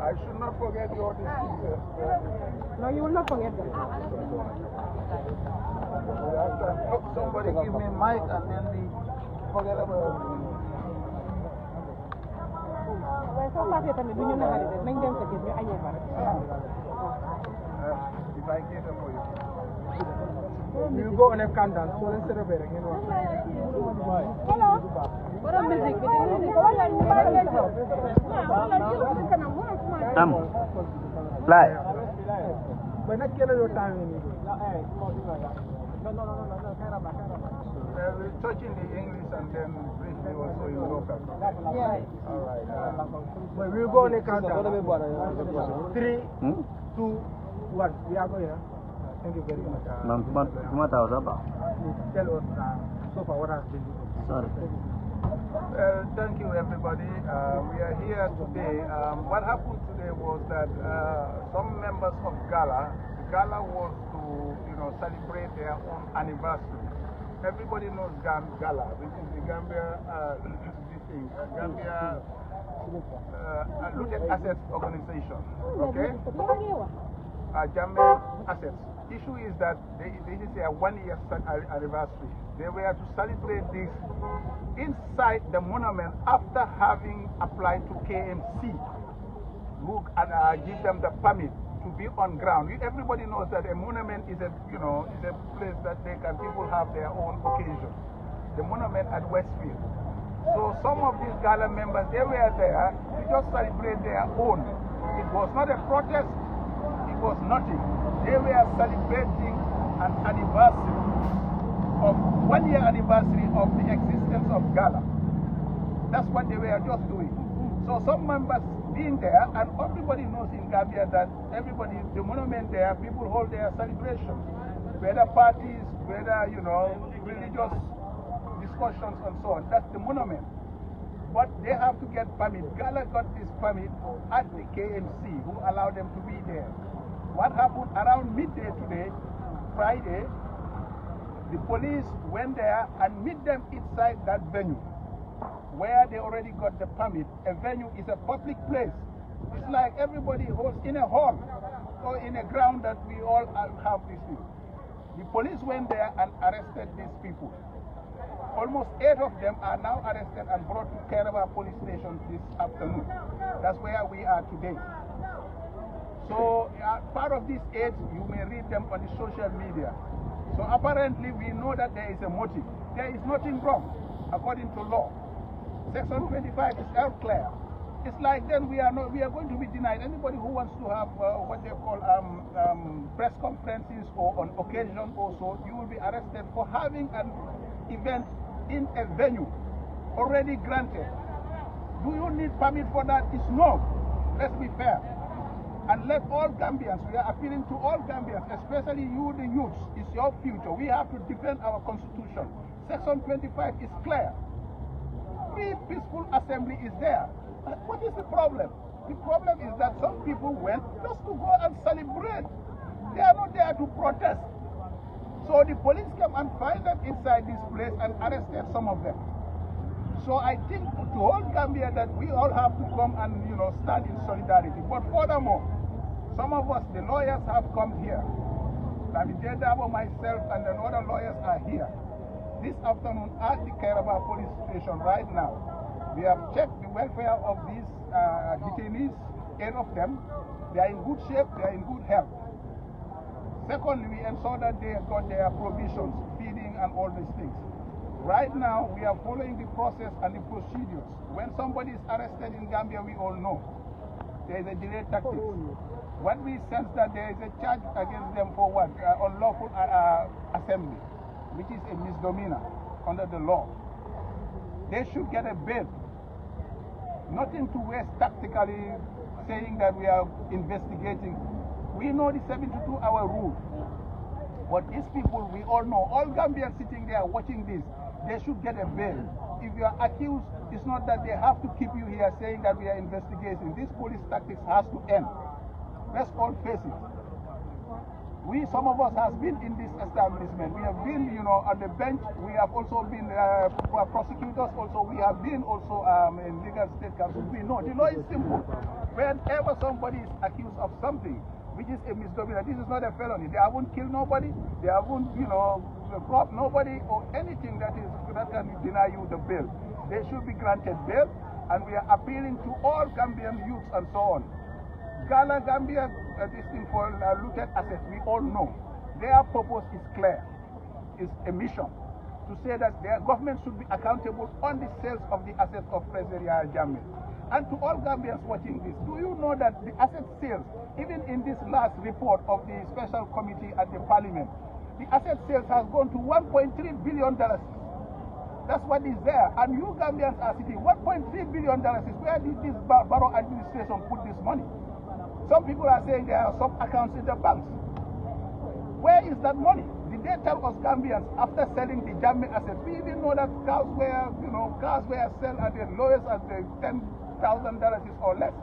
I should not forget all these things. No, you will not forget them. Somebody give me a mic and then we forget about it. Well, somebody tell me, do you know how to do it? Make them forget me. I know about it. If I get them for you. You go on a countdown, so let's celebrate again. Hello. What a music. Come. Fly. But not killing your time. No, Kairaba. We're touching the English and then briefly also in local. Yeah. All right. But we'll go on a countdown. 3, 2, 1. We are going. Thank you very much. Tell us about. Tell us so far what has been done. Sorry. Well, thank you everybody. We are here today. What happened today was that some members of GALA was to celebrate their own anniversary. Everybody knows GALA, which is the Gambia Gambia Looted Assets Organization. Okay? GAM Assets. Issue is that this is a 1-year anniversary. They were to celebrate this inside the monument after having applied to KMC, who give them the permit to be on ground. Everybody knows that a monument is a is a place that people have their own occasion. The monument at Westfield. So some of these GALA members, they were there to just celebrate their own. It was not a protest. It was nothing. They were celebrating an anniversary of 1-year anniversary of the existence of GALA. That's what they were just doing. So some members being there, and everybody knows in Gambia that the monument there, people hold their celebrations. Whether parties, whether, religious discussions and so on. That's the monument. But they have to get permit. GALA got this permit at the KMC, who allowed them to be there. What happened around midday today, Friday, the police went there and meet them inside that venue where they already got the permit. A venue is a public place. It's like everybody holds in a hall or in a ground that we all have this thing. The police went there and arrested these people. Almost 8 of them are now arrested and brought to Kairaba police station this afternoon. That's where we are today. So, part of these 8, you may read them on the social media. So, apparently, we know that there is a motive. There is nothing wrong, according to law. Section 25 is all clear. It's like then we are going to be denied. Anybody who wants to have what they call press conferences or on occasion also, you will be arrested for having an event in a venue already granted. Do you need permit for that? It's no. Let's be fair. And let all Gambians, we are appealing to all Gambians, especially you, the youths, it's your future. We have to defend our constitution. Section 25 is clear. Free peaceful assembly is there. What is the problem? The problem is that some people went just to go and celebrate. They are not there to protest. So the police came and find them inside this place and arrested some of them. So I think to all Gambia that we all have to come and stand in solidarity. But furthermore, some of us, the lawyers, have come here. Dabo, myself, and the other lawyers are here this afternoon at the Kairaba police station right now. We have checked the welfare of these detainees, 8 of them. They are in good shape, they are in good health. Secondly, we ensure that they got their provisions, feeding and all these things. Right now, we are following the process and the procedures. When somebody is arrested in Gambia, we all know there is a delay tactics. What we sense that there is a charge against them for what? Unlawful assembly, which is a misdemeanor under the law. They should get a bail. Nothing to waste tactically saying that we are investigating. We know the 72-hour rule. But these people, we all know, all Gambians sitting there watching this, they should get a bail. If you are accused, it's not that they have to keep you here saying that we are investigating. This police tactics has to end. Let's all face it. some of us has been in this establishment. We have been, on the bench. We have also been prosecutors. Also, we have been also in legal state council. We know the law is simple. Whenever somebody is accused of something, which is a misdemeanor, this is not a felony. They haven't killed nobody. They haven't, robbed nobody or anything that can deny you the bail. They should be granted bail, and we are appealing to all Gambian youths and so on. GALA Gambia, this thing for looted assets, we all know. Their purpose is clear. It's a mission to say that their government should be accountable on the sales of the assets of President Jammeh. And to all Gambians watching this, do you know that the asset sales, even in this last report of the special committee at the parliament, the asset sales has gone to $1.3 billion. That's what is there. And you Gambians are sitting, $1.3 billion is where did this borough administration put this money? Some people are saying there are some accounts in the banks. Where is that money? Did they tell us Gambians after selling the Jammeh assets? We even know that cars were sold at the lowest at the $10,000 or less.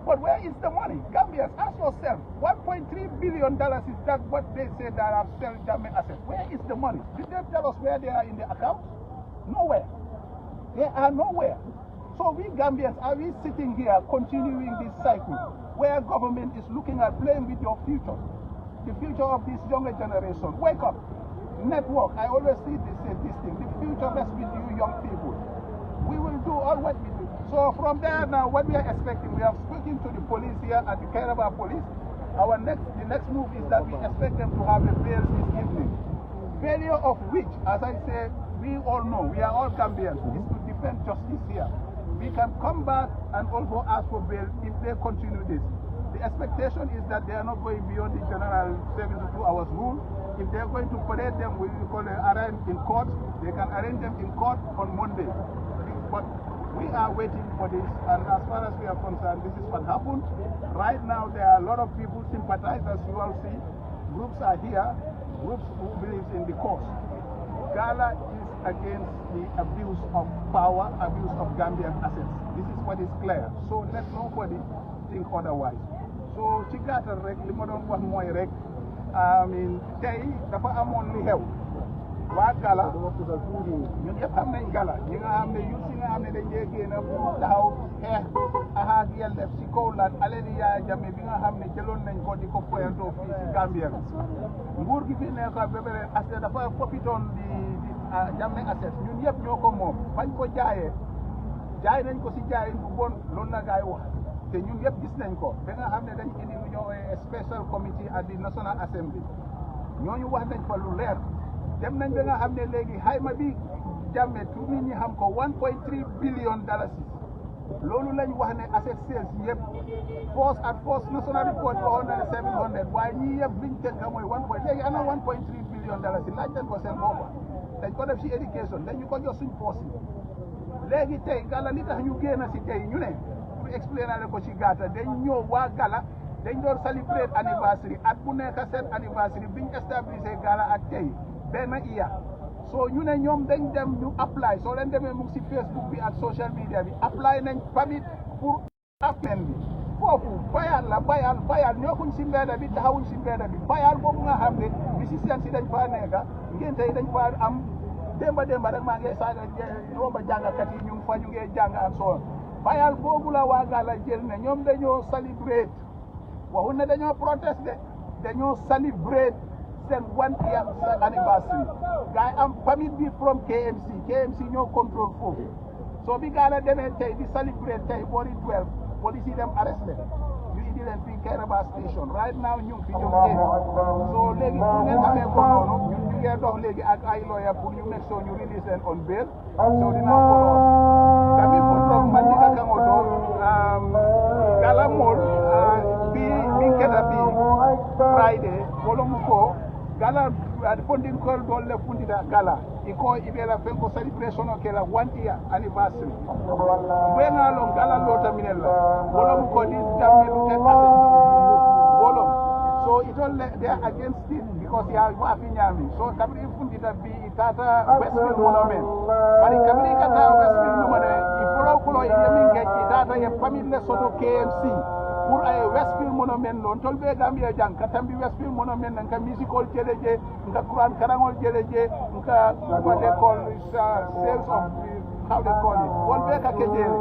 But where is the money? Gambians, ask yourself, $1.3 billion is that what they say that have sold Jammeh assets? Where is the money? Did they tell us where they are in the account? Nowhere. They are nowhere. So we Gambians, are we sitting here continuing this cycle where government is looking at playing with your future, the future of this younger generation? Wake up, network. I always say this thing, the future rests with you young people. We will do all what we do. So from there now, what we are expecting, we have spoken to the police here at the Kairaba police. The next move is that we expect them to have a bail this evening. Failure of which, as I say, we all know, we are all Gambians, is to defend justice here. We can come back and also ask for bail if they continue this. The expectation is that they are not going beyond the general 72 hours rule. If they are going to parade them, we will call it arraigned in court. They can arraign them in court on Monday. But we are waiting for this, and as far as we are concerned, this is what happened. Right now, there are a lot of people sympathizers, you all see. Groups are here, groups who believe in the cause. GALA is against the abuse of power, abuse of Gambian assets. This is what is clear. So let nobody think otherwise. So ci gàttal rek li ma doon wax mooy rek tey dafa amoon li xew waa GALA ñun ñëpp xam nañ GALA ñi nga xam ne youth si nga xam ne dañ dee génn taxaw xeex ak yelleef si kaw lan alali Yaya Jammeh bi nga xam ne jëloon nañ ko di ko poyantoo fii si Gambia nguur gi fi nekk ba pare asset dafa profitoon di Jammeh asset ñun yëpp ñoo ko moom bañ ko jaayee jaay nañ ko si jaay bu bon loolu la gaay wax te ñun yëpp gis nañ ko ba nga xam ne dañ indi lu ñoo special committee at the National Assembly ñooñu wax nañ fa lu leer dem nañ ba nga xam ne léegi xayma bi Jammeh tu nit ñi xam ko $1.3 billion loolu lañ wax ne asset sales yëpp force national report waxoon na ne 700 waaye ñii yëpp liñ tënk mooy léegi ana $1.3 billion laaj nañ ko seen boppa dañ ko def ci éducation dañu ko jox suñ poos yi léegi tey GALA li tax ñu génn si tey ñu ne pour expliquer ko ci gàtta dañ ñëw waa GALA dañ doon célébrer anniversaire at bu nekk seen anniversaire biñ establisé GALA ak tey benn iya so ñu ne ñoom dañ dem ñu apply soo leen demee mu ngi si Facebook bi ak social media bi apply nañ permit pour affaire bi foofu bayal ñookuñ si mbedda bi taxawuñ si mbedda bi bayal boobu nga xam ne musicien si dañ faa nekka ngénte yi dañ faa am démba rek maa ngi saaga romba jàngkat yi ñu ngi fa ñu ngi jàng ak soo bayal boobu la waa GALA jël ne ñoom dañoo celebrate waxuñ ne dañoo protest de dañoo celebrate seen 1 year anniversary gaay am permit bi from KMC ñoo contrôle foofu so bi GALA demee tey di celebrate tey boori 12 police yi dem arresté ñu indi leen fii Kairaba station right now ñu ngi fi ñoom so léegi pour ngeen xamee ko noonu ñun ñu ngi dox léegi ak ay lawyer pour ñu make sure ñu release leen on bail so dinaa follow kami pour man di ka kangoto GALA mall bi keta bi Friday bolom ko GALA funding call dolle fundida GALA iko ibela fenko celebration okela 1 year anniversary wenga long GALA lota minella bolom ko this Jammeh looted assets bolom so it all they are against it because they are wafi nyami so kabri fundida bi itata Westfield monument bari kabri kata Westfield monument ifolo kulo yeminge itata ye family soto KMC pour ay Westfield monument non tolbe Gambia jang katambi Westfield monument nka musical jeleje nka Quran karangol jeleje nka what they call sales of how they call it won be ka kejele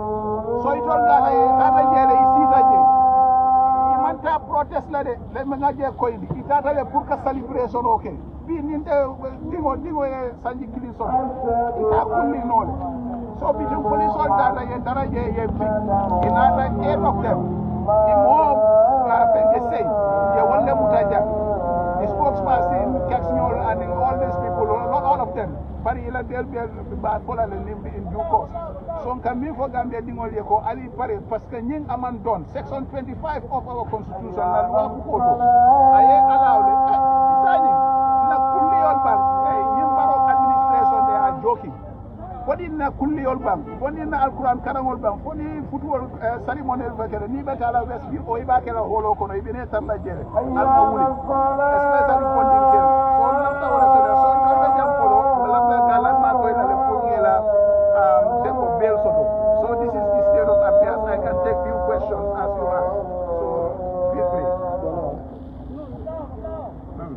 so it all gala tata jele isita je imanta protest la de me ngaje koy di itata le pour ka celebration okay bi ninte dingo e sanji kiliso ita kulli nole so bi jum police all data ye daraje ye bi inata e doctor imo they say ye wonde mutaja the spokesperson Kaxnyol and all these people all of them bari ila del ba pola le limbi in due course so kami fo Gambia dingol ye ko ali pare parce que ñing aman don section 25 of our constitution la loi ko ko aye allowed deciding na kulli on ban ñim baro administration they are joking foni na kulli yol bang foni na alquran karangol bang foni football ceremonial vakere ni beta la west bi o iba kala holo kono ibine tan la jere alma wuli especially funding care so na ta wala sera so to be jam folo la na gala ma ko ina le pour ngela c'est pour bel soto so this is the state of affairs. I can take few questions as you are so feel free.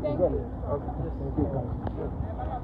Thank you. Okay.